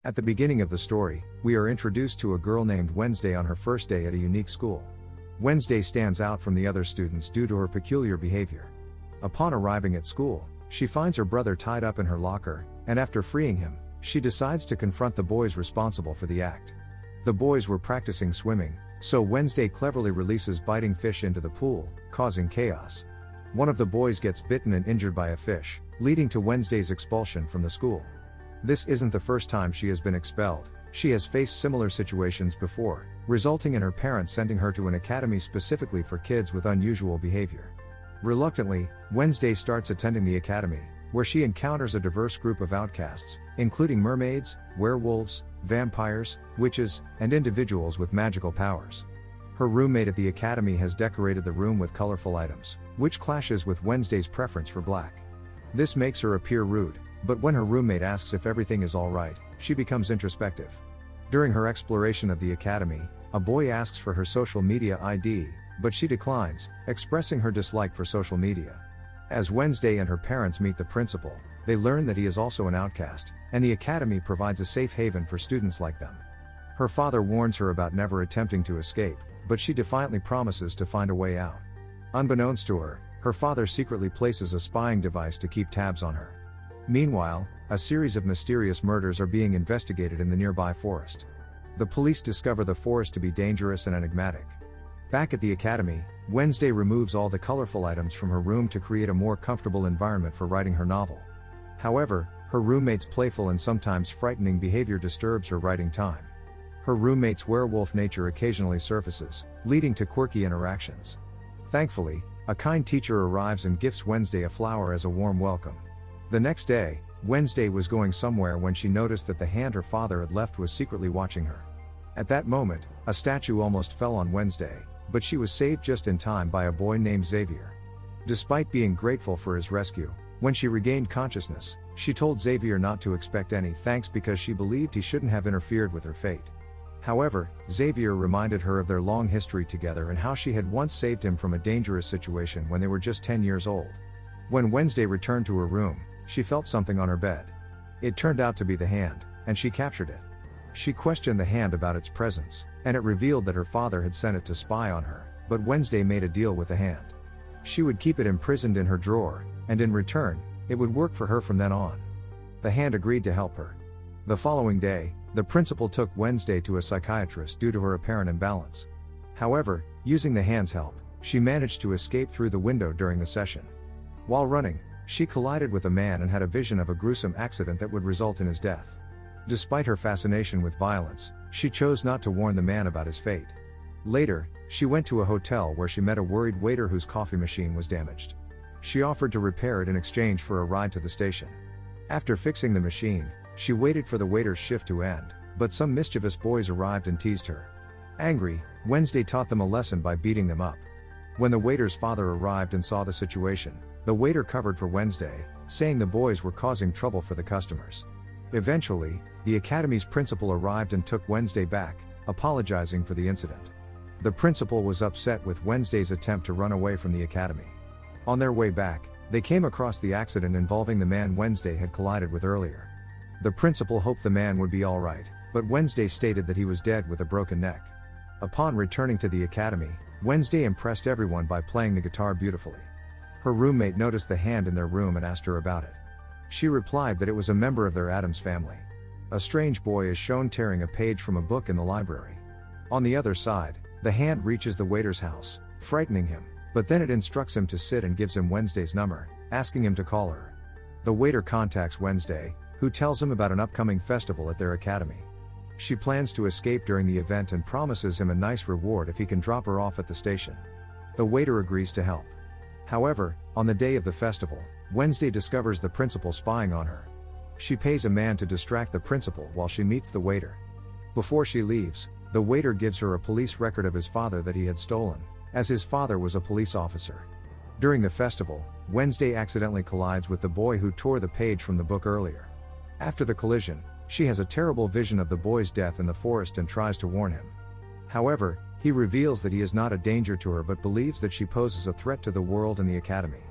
At the beginning of the story, we are introduced to a girl named Wednesday on her first day at a unique school. Wednesday stands out from the other students due to her peculiar behavior. Upon arriving at school, she finds her brother tied up in her locker, and after freeing him, she decides to confront the boys responsible for the act. The boys were practicing swimming, so Wednesday cleverly releases biting fish into the pool, causing chaos. One of the boys gets bitten and injured by a fish, leading to Wednesday's expulsion from the school. This isn't the first time she has been expelled. She has faced similar situations before, resulting in her parents sending her to an academy specifically for kids with unusual behavior. Reluctantly, Wednesday starts attending the academy, where she encounters a diverse group of outcasts, including mermaids, werewolves, vampires, witches, and individuals with magical powers. Her roommate at the academy has decorated the room with colorful items, which clashes with Wednesday's preference for black. This makes her appear rude, but when her roommate asks if everything is alright, she becomes introspective. During her exploration of the academy, a boy asks for her social media ID, but she declines, expressing her dislike for social media. As Wednesday and her parents meet the principal, they learn that he is also an outcast, and the academy provides a safe haven for students like them. Her father warns her about never attempting to escape, but she defiantly promises to find a way out. Unbeknownst to her, her father secretly places a spying device to keep tabs on her. Meanwhile, a series of mysterious murders are being investigated in the nearby forest. The police discover the forest to be dangerous and enigmatic. Back at the academy, Wednesday removes all the colorful items from her room to create a more comfortable environment for writing her novel. However, her roommate's playful and sometimes frightening behavior disturbs her writing time. Her roommate's werewolf nature occasionally surfaces, leading to quirky interactions. Thankfully, a kind teacher arrives and gifts Wednesday a flower as a warm welcome. The next day, Wednesday was going somewhere when she noticed that the hand her father had left was secretly watching her. At that moment, a statue almost fell on Wednesday, but she was saved just in time by a boy named Xavier. Despite being grateful for his rescue, when she regained consciousness, she told Xavier not to expect any thanks because she believed he shouldn't have interfered with her fate. However, Xavier reminded her of their long history together and how she had once saved him from a dangerous situation when they were just 10 years old. When Wednesday returned to her room, she felt something on her bed. It turned out to be the hand, and she captured it. She questioned the hand about its presence, and it revealed that her father had sent it to spy on her, but Wednesday made a deal with the hand. She would keep it imprisoned in her drawer, and in return, it would work for her from then on. The hand agreed to help her. The following day, the principal took Wednesday to a psychiatrist due to her apparent imbalance. However, using the hand's help, she managed to escape through the window during the session. While running, she collided with a man and had a vision of a gruesome accident that would result in his death. Despite her fascination with violence, she chose not to warn the man about his fate. Later, she went to a hotel where she met a worried waiter whose coffee machine was damaged. She offered to repair it in exchange for a ride to the station. After fixing the machine, she waited for the waiter's shift to end, but some mischievous boys arrived and teased her. Angry, Wednesday taught them a lesson by beating them up. When the waiter's father arrived and saw the situation, the waiter covered for Wednesday, saying the boys were causing trouble for the customers. Eventually, the academy's principal arrived and took Wednesday back, apologizing for the incident. The principal was upset with Wednesday's attempt to run away from the academy. On their way back, they came across the accident involving the man Wednesday had collided with earlier. The principal hoped the man would be alright, but Wednesday stated that he was dead with a broken neck. Upon returning to the academy, Wednesday impressed everyone by playing the guitar beautifully. Her roommate noticed the hand in their room and asked her about it. She replied that it was a member of their Addams family. A strange boy is shown tearing a page from a book in the library. On the other side, the hand reaches the waiter's house, frightening him, but then it instructs him to sit and gives him Wednesday's number, asking him to call her. The waiter contacts Wednesday, who tells him about an upcoming festival at their academy. She plans to escape during the event and promises him a nice reward if he can drop her off at the station. The waiter agrees to help. However, on the day of the festival, Wednesday discovers the principal spying on her. She pays a man to distract the principal while she meets the waiter. Before she leaves, the waiter gives her a police record of his father that he had stolen, as his father was a police officer. During the festival, Wednesday accidentally collides with the boy who tore the page from the book earlier. After the collision, she has a terrible vision of the boy's death in the forest and tries to warn him. However, he reveals that he is not a danger to her but believes that she poses a threat to the world and the academy.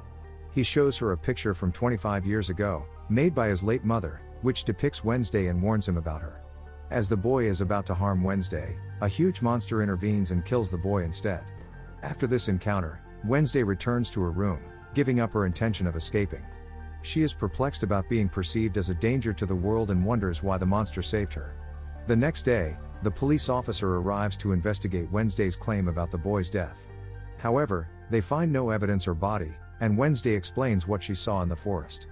He shows her a picture from 25 years ago, made by his late mother, which depicts Wednesday and warns him about her. As the boy is about to harm Wednesday, a huge monster intervenes and kills the boy instead. After this encounter, Wednesday returns to her room, giving up her intention of escaping. She is perplexed about being perceived as a danger to the world and wonders why the monster saved her. The next day, the police officer arrives to investigate Wednesday's claim about the boy's death. However, they find no evidence or body, and Wednesday explains what she saw in the forest.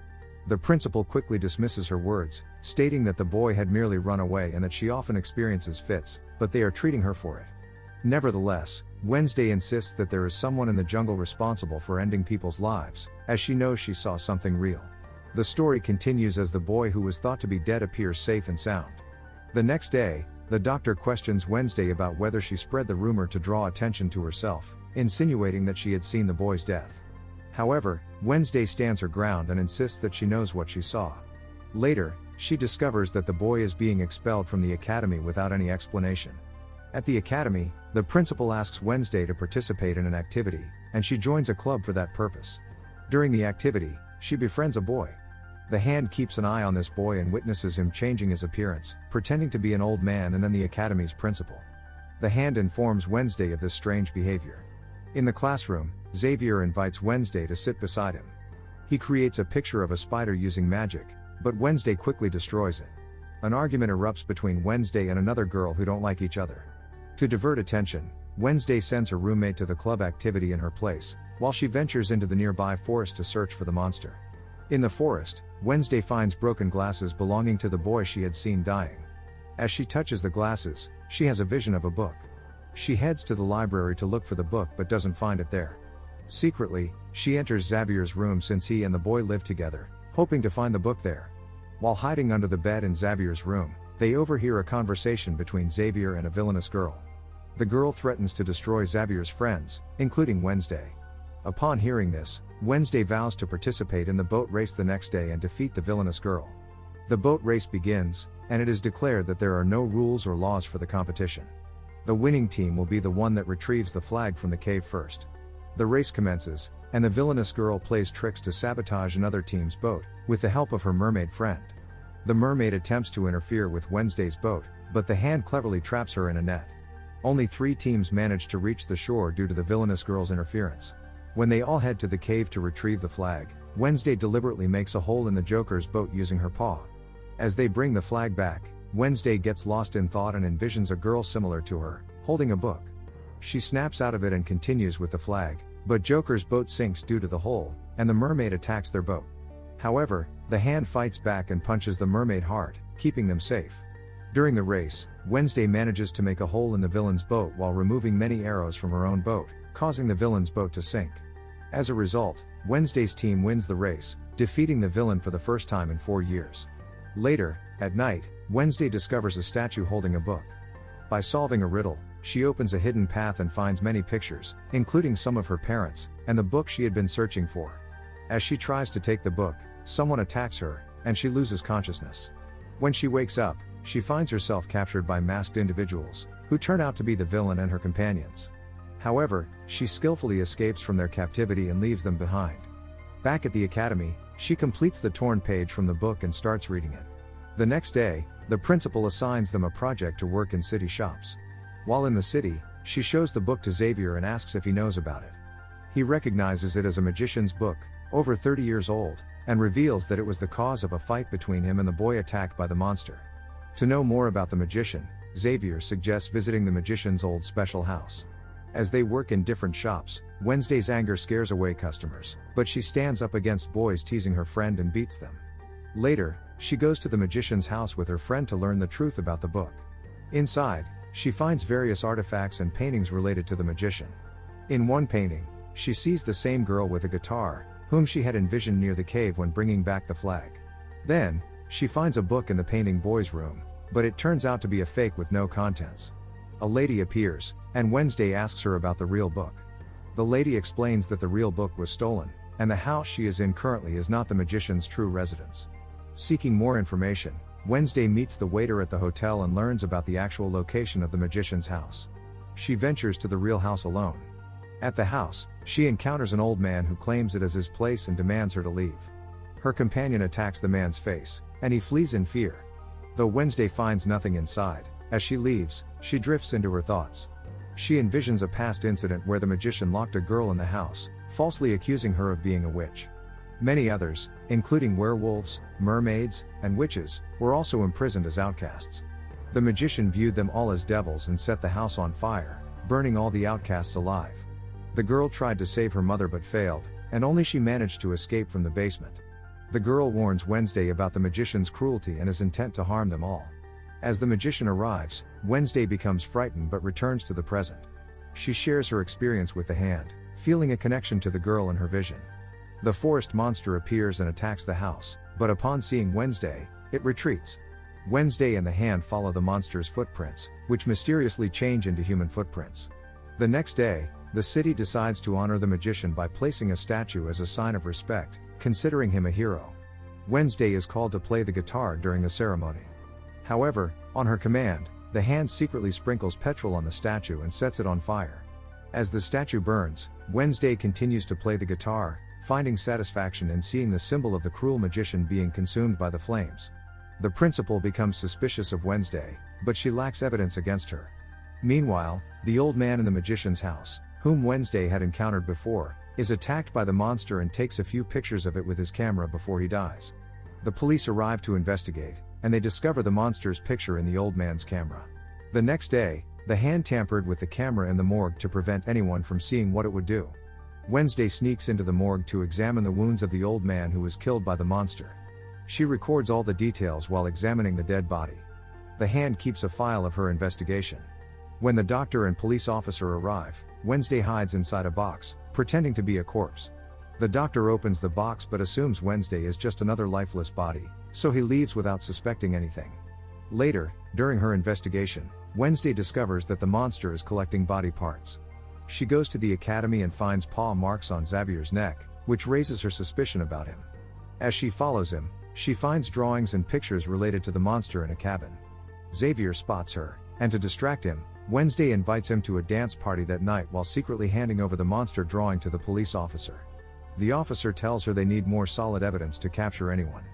The principal quickly dismisses her words, stating that the boy had merely run away and that she often experiences fits, but they are treating her for it. Nevertheless, Wednesday insists that there is someone in the jungle responsible for ending people's lives, as she knows she saw something real. The story continues as the boy who was thought to be dead appears safe and sound. The next day, the doctor questions Wednesday about whether she spread the rumor to draw attention to herself, insinuating that she had seen the boy's death. However, Wednesday stands her ground and insists that she knows what she saw. Later, she discovers that the boy is being expelled from the academy without any explanation. At the academy, the principal asks Wednesday to participate in an activity, and she joins a club for that purpose. During the activity, she befriends a boy. The Hand keeps an eye on this boy and witnesses him changing his appearance, pretending to be an old man and then the academy's principal. The Hand informs Wednesday of this strange behavior. In the classroom, Xavier invites Wednesday to sit beside him. He creates a picture of a spider using magic, but Wednesday quickly destroys it. An argument erupts between Wednesday and another girl who don't like each other. To divert attention, Wednesday sends her roommate to the club activity in her place, while she ventures into the nearby forest to search for the monster. In the forest, Wednesday finds broken glasses belonging to the boy she had seen dying. As she touches the glasses, she has a vision of a book. She heads to the library to look for the book but doesn't find it there. Secretly, she enters Xavier's room since he and the boy live together, hoping to find the book there. While hiding under the bed in Xavier's room, they overhear a conversation between Xavier and a villainous girl. The girl threatens to destroy Xavier's friends, including Wednesday. Upon hearing this, Wednesday vows to participate in the boat race the next day and defeat the villainous girl. The boat race begins, and it is declared that there are no rules or laws for the competition. The winning team will be the one that retrieves the flag from the cave first. The race commences, and the villainous girl plays tricks to sabotage another team's boat, with the help of her mermaid friend. The mermaid attempts to interfere with Wednesday's boat, but the Hand cleverly traps her in a net. Only 3 teams manage to reach the shore due to the villainous girl's interference. When they all head to the cave to retrieve the flag, Wednesday deliberately makes a hole in the Joker's boat using her paw. As they bring the flag back, Wednesday gets lost in thought and envisions a girl similar to her, holding a book. She snaps out of it and continues with the flag, but Joker's boat sinks due to the hole, and the mermaid attacks their boat. However, the Hand fights back and punches the mermaid hard, keeping them safe. During the race, Wednesday manages to make a hole in the villain's boat while removing many arrows from her own boat, causing the villain's boat to sink. As a result, Wednesday's team wins the race, defeating the villain for the first time in 4 years. Later, at night, Wednesday discovers a statue holding a book. By solving a riddle, she opens a hidden path and finds many pictures, including some of her parents, and the book she had been searching for. As she tries to take the book, someone attacks her, and she loses consciousness. When she wakes up, she finds herself captured by masked individuals, who turn out to be the villain and her companions. However, she skillfully escapes from their captivity and leaves them behind. Back at the academy, she completes the torn page from the book and starts reading it. The next day, the principal assigns them a project to work in city shops. While in the city, she shows the book to Xavier and asks if he knows about it. He recognizes it as a magician's book, over 30 years old, and reveals that it was the cause of a fight between him and the boy attacked by the monster. To know more about the magician, Xavier suggests visiting the magician's old special house. As they work in different shops, Wednesday's anger scares away customers, but she stands up against boys teasing her friend and beats them. Later, she goes to the magician's house with her friend to learn the truth about the book. Inside, she finds various artifacts and paintings related to the magician. In one painting, she sees the same girl with a guitar, whom she had envisioned near the cave when bringing back the flag. Then, she finds a book in the painting boy's room, but it turns out to be a fake with no contents. A lady appears, and Wednesday asks her about the real book. The lady explains that the real book was stolen, and the house she is in currently is not the magician's true residence. Seeking more information, Wednesday meets the waiter at the hotel and learns about the actual location of the magician's house. She ventures to the real house alone. At the house, she encounters an old man who claims it as his place and demands her to leave. Her companion attacks the man's face, and he flees in fear. Though Wednesday finds nothing inside, as she leaves, she drifts into her thoughts. She envisions a past incident where the magician locked a girl in the house, falsely accusing her of being a witch. Many others, including werewolves, mermaids, and witches, were also imprisoned as outcasts. The magician viewed them all as devils and set the house on fire, burning all the outcasts alive. The girl tried to save her mother but failed, and only she managed to escape from the basement. The girl warns Wednesday about the magician's cruelty and is intent to harm them all. As the magician arrives, Wednesday becomes frightened but returns to the present. She shares her experience with the hand, feeling a connection to the girl in her vision. The forest monster appears and attacks the house, but upon seeing Wednesday, it retreats. Wednesday and the hand follow the monster's footprints, which mysteriously change into human footprints. The next day, the city decides to honor the magician by placing a statue as a sign of respect, considering him a hero. Wednesday is called to play the guitar during the ceremony. However, on her command, the hand secretly sprinkles petrol on the statue and sets it on fire. As the statue burns, Wednesday continues to play the guitar, finding satisfaction in seeing the symbol of the cruel magician being consumed by the flames. The principal becomes suspicious of Wednesday, but she lacks evidence against her. Meanwhile, the old man in the magician's house, whom Wednesday had encountered before, is attacked by the monster and takes a few pictures of it with his camera before he dies. The police arrive to investigate, and they discover the monster's picture in the old man's camera. The next day, the hand tampered with the camera in the morgue to prevent anyone from seeing what it would do. Wednesday sneaks into the morgue to examine the wounds of the old man who was killed by the monster. She records all the details while examining the dead body. The hand keeps a file of her investigation. When the doctor and police officer arrive, Wednesday hides inside a box, pretending to be a corpse. The doctor opens the box but assumes Wednesday is just another lifeless body, so he leaves without suspecting anything. Later, during her investigation, Wednesday discovers that the monster is collecting body parts. She goes to the academy and finds paw marks on Xavier's neck, which raises her suspicion about him. As she follows him, she finds drawings and pictures related to the monster in a cabin. Xavier spots her, and to distract him, Wednesday invites him to a dance party that night while secretly handing over the monster drawing to the police officer. The officer tells her they need more solid evidence to capture anyone.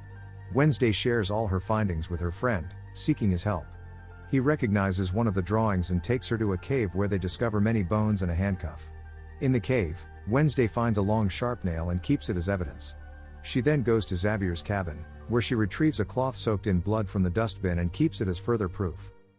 Wednesday shares all her findings with her friend, seeking his help. He recognizes one of the drawings and takes her to a cave where they discover many bones and a handcuff. In the cave, Wednesday finds a long sharp nail and keeps it as evidence. She then goes to Xavier's cabin, where she retrieves a cloth soaked in blood from the dustbin and keeps it as further proof.